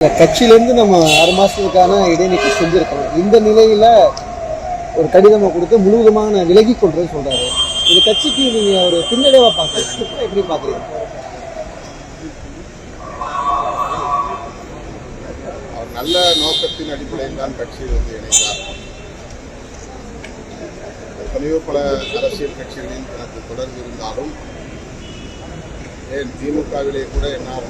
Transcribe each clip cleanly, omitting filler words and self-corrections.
கட்சியிலேருந்து நம்ம 6 மாதத்துக்கான இடைநீக்கம் செஞ்சுருக்கோம். இந்த நிலையில் ஒரு கடிதமாக கொடுத்து முழுவதுமான விலகி கொள்றதுன்னு சொல்கிறாரு. இது கட்சிக்கு நீங்கள் ஒரு பின்னடைவாக பார்க்குறீங்க, எப்படி பார்க்குறீங்க? அவர் நல்ல நோக்கத்தின் அடிப்படையில் தான் கட்சியில் இணைந்தார். எத்தனையோ பல அரசியல் கட்சிகளில் தனக்கு தொடர்பு இருந்தாலும் ஏன் திமுகவிலே கூட என்னால்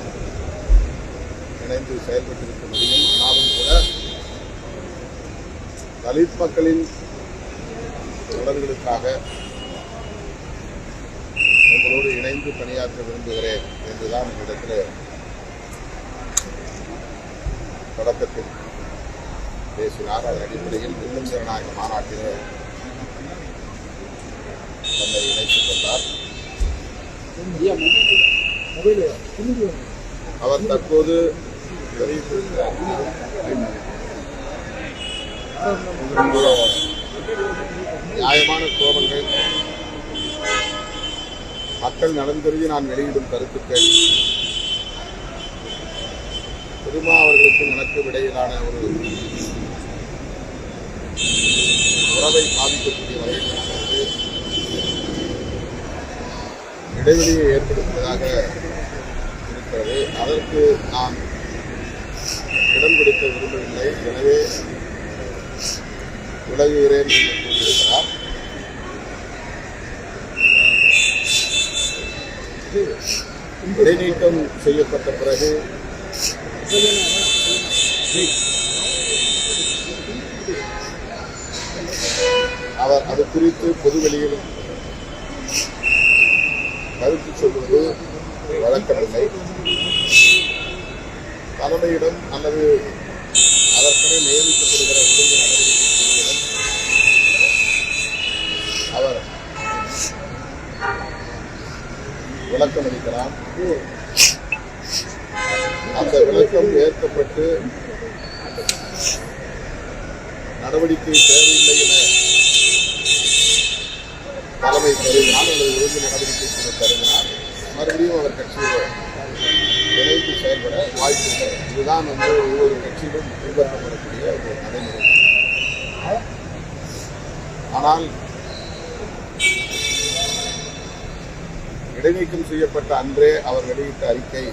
இணைந்து செயல்பட்டிருக்க முடியும். ஆனாலும் கூட தலித் மக்களின் தொடர்களுக்காக உங்களோடு இணைந்து பணியாற்ற விரும்புகிறேன் என்றுதான் என்னிடத்தில் தொடக்கத்தில் பேசினார். அதன் அடிப்படையில் வில்லும் ஜனநாயக மாநாட்டில் தன்னை இணைத்துக் கொண்டார். அவர் தற்போது நியாயமான கோபங்கள், மக்கள் நலன் கருதி நான் வெளியிடும் கருத்துக்கள், திருமா அவர்களுக்கும் எனக்கும் இடையிலான ஒரு உறவை பாதிக்கக்கூடிய வகையில் நடந்தது இடைவெளியை ஏற்படுத்துவதாக இருக்கிறது. அதற்கு நான் இடம் கொடுக்க விரும்பவில்லை. எனவே விலகுகிறேன் என்று கூறியிருக்கிறார். இடைநீக்கம் செய்யப்பட்ட பிறகு அவர் அது குறித்து பொதுவெளியில் கருத்து சொல்வது வழக்கமில்லை. தலைமையிடம் அல்லது அதற்கென நியமிக்கப்படுகிற ஒழுங்கு நடவடிக்கைகளிடம் அவர் விளக்கம் அளிக்கலாம். அந்த விளக்கம் ஏற்கப்பட்டு நடவடிக்கை தேவையில்லை என தலைமை கருதினால் அல்லது ஒழுங்கு நடவடிக்கை கூட கருதினால் மறுபடியும் அவர் கட்சியில் இணைந்து செயல்பட வாய்ப்பு. இதுதான் ஒவ்வொரு கட்சியிலும் பின்பற்றப்படக்கூடிய ஒரு நடைமுறை. ஆனால் இடைநீக்கம் செய்யப்பட்ட அன்றே அவர் வெளியிட்ட அறிக்கை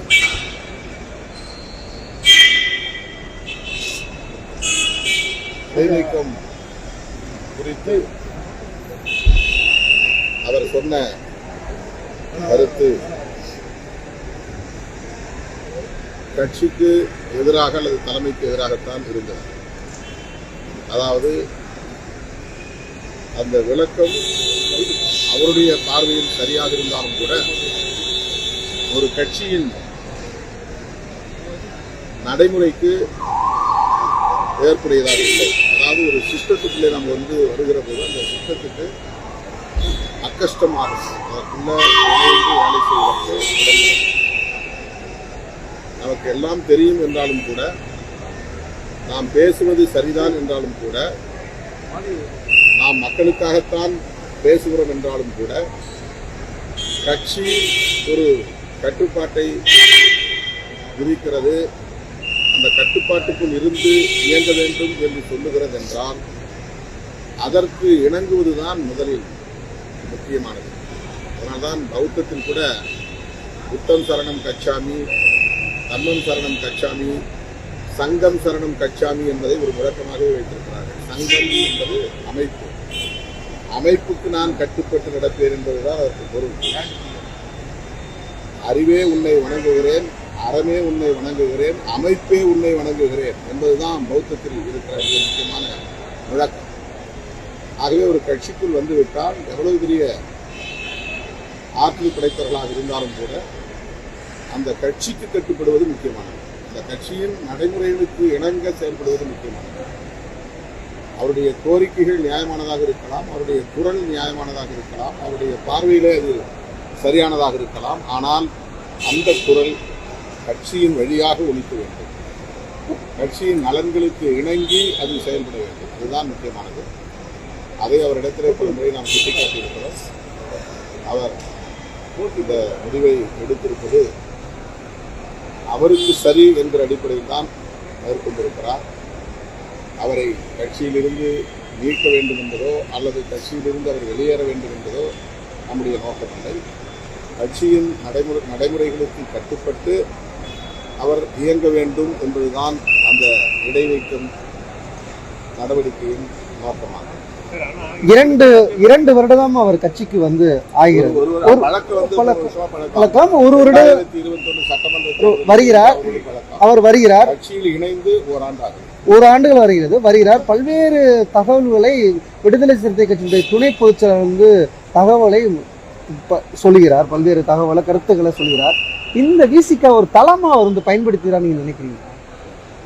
இடைநீக்கம் குறித்து அவர் சொன்ன கருத்து கட்சிக்கு எதிராக அல்லது தலைமைக்கு எதிராகத்தான் இருந்தது. அதாவது அந்த விளக்கம் அவருடைய பார்வையில் சரியாக இருந்தாலும் கூட ஒரு கட்சியின் நடைமுறைக்கு ஏற்புடையதாக இல்லை. அதாவது ஒரு சிஸ்டத்துக்குள்ளே நம்ம வருகிற போது அந்த சிஸ்டத்துக்கு அக்கஷ்டமாகும். அதற்குள்ள வேலை செய்வதற்கு நமக்கு எல்லாம் தெரியும் என்றாலும் கூட, நாம் பேசுவது சரிதான் என்றாலும் கூட, நாம் மக்களுக்காகத்தான் பேசுகிறோம் என்றாலும் கூட, கட்சி ஒரு கட்டுப்பாட்டை விதிக்கிறது. அந்த கட்டுப்பாட்டுக்குள் இருந்து இயங்க வேண்டும் என்று சொல்லுகிறது என்றால் அதற்கு இணங்குவதுதான் முதலில் முக்கியமானது. அதனால்தான் பௌத்தத்தில் கூட புத்தம் சரணம் கச்சாமி, தர்மம் சரணம் கச்சாமி, சங்கம் சரணம் கச்சாமி என்பதை ஒரு முழக்கமாகவே வைத்திருக்கிறார்கள். சங்கம் என்பது அமைப்பு. அமைப்புக்கு நான் கட்டுப்பட்டு நடப்பேன் என்பதுதான் அதற்கு பொருள். அறிவே உன்னை வணங்குகிறேன், அறமே உன்னை வணங்குகிறேன், அமைப்பே உன்னை வணங்குகிறேன் என்பதுதான் பௌத்தத்தில் இருக்கிற மிக முக்கியமான முழக்கம். ஆகவே ஒரு கட்சிக்குள் வந்துவிட்டால் எவ்வளவு பெரிய ஆற்றல் படைத்தவர்களாக இருந்தாலும் கூட அந்த கட்சிக்கு கட்டுப்படுவது முக்கியமானது. அந்த கட்சியின் நடைமுறைகளுக்கு இணங்க செயல்படுவது முக்கியமானது. அவருடைய கோரிக்கைகள் நியாயமானதாக இருக்கலாம், அவருடைய குரல் நியாயமானதாக இருக்கலாம், அவருடைய பார்வையிலே அது சரியானதாக இருக்கலாம். ஆனால் அந்த குரல் கட்சியின் வழியாக ஒலிக்க வேண்டும். கட்சியின் நலன்களுக்கு இணங்கி அது செயல்பட வேண்டும். அதுதான் முக்கியமானது. அதை அவரிடத்திலே பல முறை நாம் சுட்டிக்காட்டியிருக்கிறோம். அவர் இந்த முடிவை எடுத்திருப்பது அவருக்கு சரி என்கிற அடிப்படையில் தான் மேற்கொண்டிருக்கிறார். அவரை கட்சியிலிருந்து நீக்க வேண்டும் என்பதோ அல்லது கட்சியிலிருந்து அவர் வெளியேற வேண்டும் என்பதோ நம்முடைய நோக்கமில்லை. கட்சியின் நடைமுறைகளுக்கு கட்டுப்பட்டு அவர் இயங்க வேண்டும் என்பதுதான் அந்த இடைவைக்கும் நடவடிக்கையின் நோக்கமாகும். இரண்டு வருடம் அவர் கட்சிக்கு வந்து ஆகிறது. பழக்கம் ஒரு வருடம் 2021 சட்டமன்ற வருகிறார். அவர் வருகிறார், கட்சியில் இணைந்து ஓராண்டாகும். ஓராண்டுகள் வருகிறார். பல்வேறு தகவல்களை விடுதலை சிறுத்தை கட்சியினுடைய துணை பொதுச்செயலாளர் வந்து தகவலை சொல்லுகிறார், பல்வேறு தகவலை கருத்துக்களை சொல்கிறார். இந்த விசிக ஒரு தளமா அவர் வந்து பயன்படுத்துகிறார் நீங்க நினைக்கிறீங்க?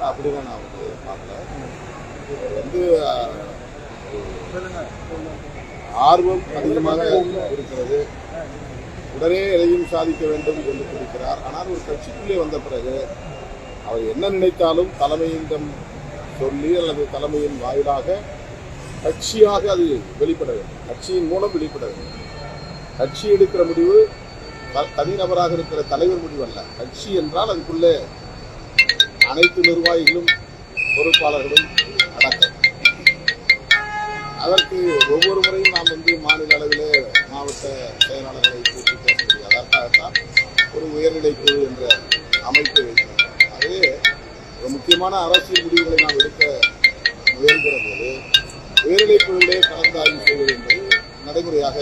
அப்படிதான் நான் வந்து பார்க்கல. வந்து ஆர்வம் அதிகமாக இருக்கிறது, உடனே எதையும் சாதிக்க வேண்டும் என்று குறிக்கிறார். ஆனால் ஒரு கட்சிக்குள்ளே வந்த பிறகு அவர் என்ன நினைத்தாலும் தலைமையிடம் சொல்லி அல்லது தலைமையின் வாயிலாக கட்சியாக அது வெளிப்பட வேண்டும், கட்சியின் மூலம் வெளிப்பட வேண்டும். கட்சி எடுக்கிற முடிவு தனிநபராக இருக்கிற தலைவர் முடிவு அல்ல. கட்சி என்றால் அதுக்குள்ளே அனைத்து நிர்வாகிகளும் பொறுப்பாளர்களும் அடக்கம். அதற்கு ஒவ்வொரு முறையும் நாம் வந்து மாநில அளவிலே மாவட்ட செயலாளர்களை கூட்டி பேச முடியாது. அதற்காகத்தான் ஒரு உயர்நிலை குழு என்ற அமைப்பை வைக்கிறது. ஆகவே ஒரு முக்கியமான அரசியல் முடிவுகளை நாம் எடுக்க முயல்கிற போது உயர்நிலை குழுவிலே கலந்தாய்வு செய்வது என்பது நடைமுறையாக